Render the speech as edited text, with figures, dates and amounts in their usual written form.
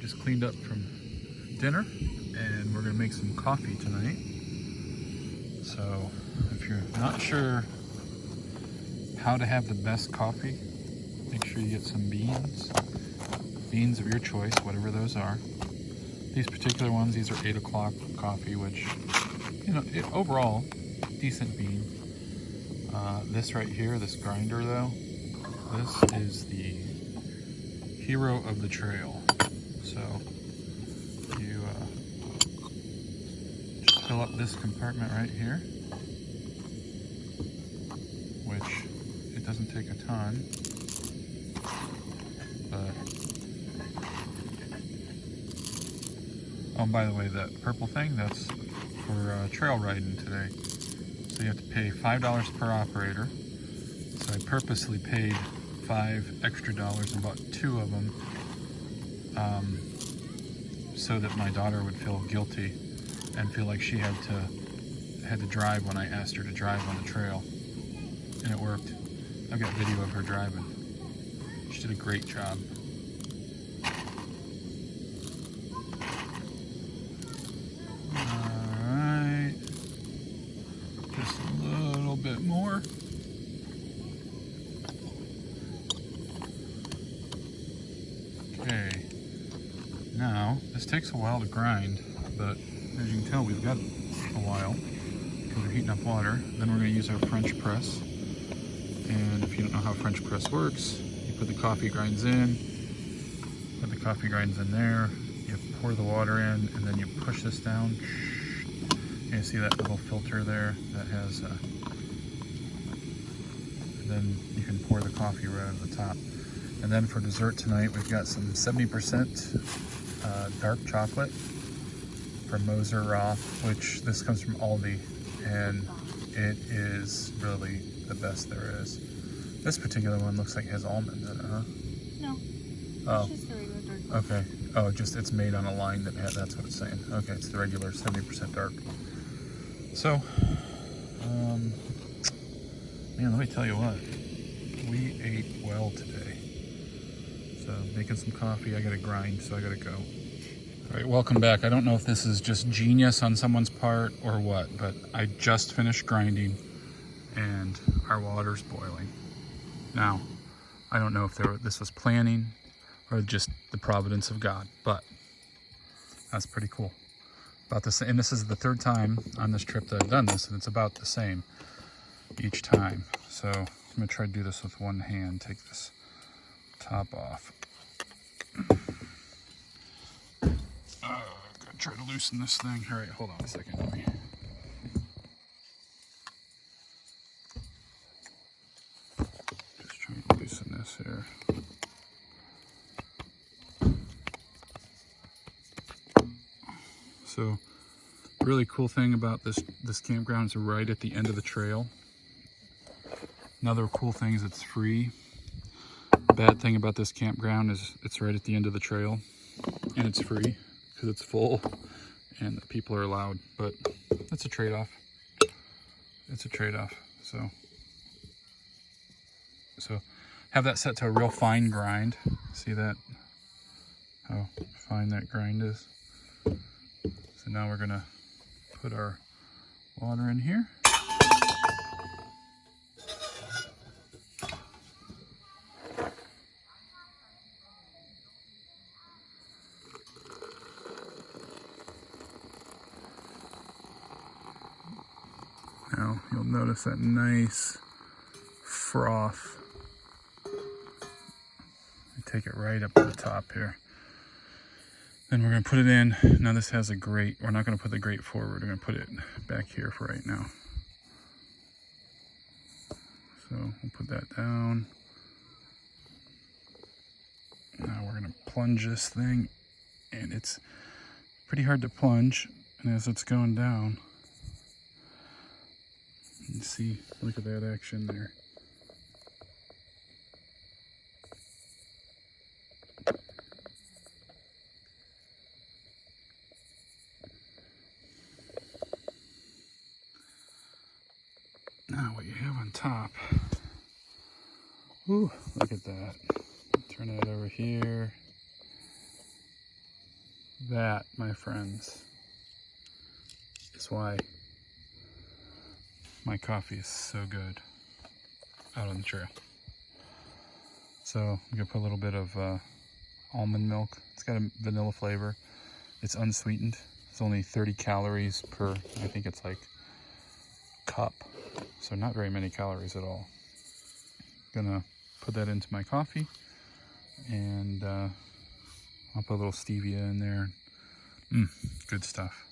just cleaned up from dinner and we're gonna make some coffee tonight. So if you're not sure how to have the best coffee, make sure you get some beans of your choice, whatever those are. These particular ones, these are 8 o'clock coffee, which, you know, overall, decent bean. This right here, this grinder though, this is the hero of the trail. So you just fill up this compartment right here, which it doesn't take a ton, but oh, and by the way, that purple thing, that's for trail riding today. So you have to pay $5 per operator. So I purposely paid $5 extra and bought 2 of them so that my daughter would feel guilty and feel like she had to drive when I asked her to drive on the trail. And it worked. I've got video of her driving. She did a great job. Alright. Just a little bit more. Okay. Now, this takes a while to grind, but as you can tell, we've got a while because we're heating up water. Then we're going to use our French press. And if you don't know how French press works, you put the coffee grinds in, put the coffee grinds in there, you pour the water in, and then you push this down. You see that little filter there that has, and then you can pour the coffee right over the top. And then for dessert tonight, we've got some 70% dark chocolate from Moser Roth, which this comes from Aldi, and it is really the best there is. This particular one looks like it has almonds in it, huh? No. Oh. It's just the regular dark. Okay. Oh, just it's made on a line that has, that's what it's saying. Okay, it's the regular 70% dark. So, man, let me tell you what. We ate well today. So, making some coffee. I gotta grind, so I gotta go. All right, welcome back. I don't know if this is just genius on someone's part or what, but I just finished grinding and our water's boiling. Now, I don't know if this was planning or just the providence of God, but that's pretty cool. About this, and this is the 3rd time on this trip that I've done this, and it's about the same each time. So I'm gonna try to do this with one hand. Take this top off. Gonna try to loosen this thing. All right, hold on a second. Let me. Just trying to loosen this here. So, really cool thing about this campground is right at the end of the trail. Another cool thing is it's free. Bad thing about this campground is it's right at the end of the trail, and it's free because it's full and the people are loud. But it's a trade-off. It's a trade-off. So have that set to a real fine grind. See that? How fine that grind is. So now we're gonna put our water in here. Now you'll notice that nice froth. Take it right up to the top here. Then we're going to put it in. Now this has a grate. We're not going to put the grate forward. We're going to put it back here for right now. So we'll put that down. Now we're going to plunge this thing, and it's pretty hard to plunge. And as it's going down, you see, look at that action there. Now what you have on top, ooh, look at that. Turn that over here. That, my friends, is why my coffee is so good out on the trail. So I'm gonna put a little bit of almond milk. It's got a vanilla flavor. It's unsweetened. It's only 30 calories per, I think it's like cup. So not very many calories at all. Gonna put that into my coffee, and I'll put a little stevia in there. Good stuff.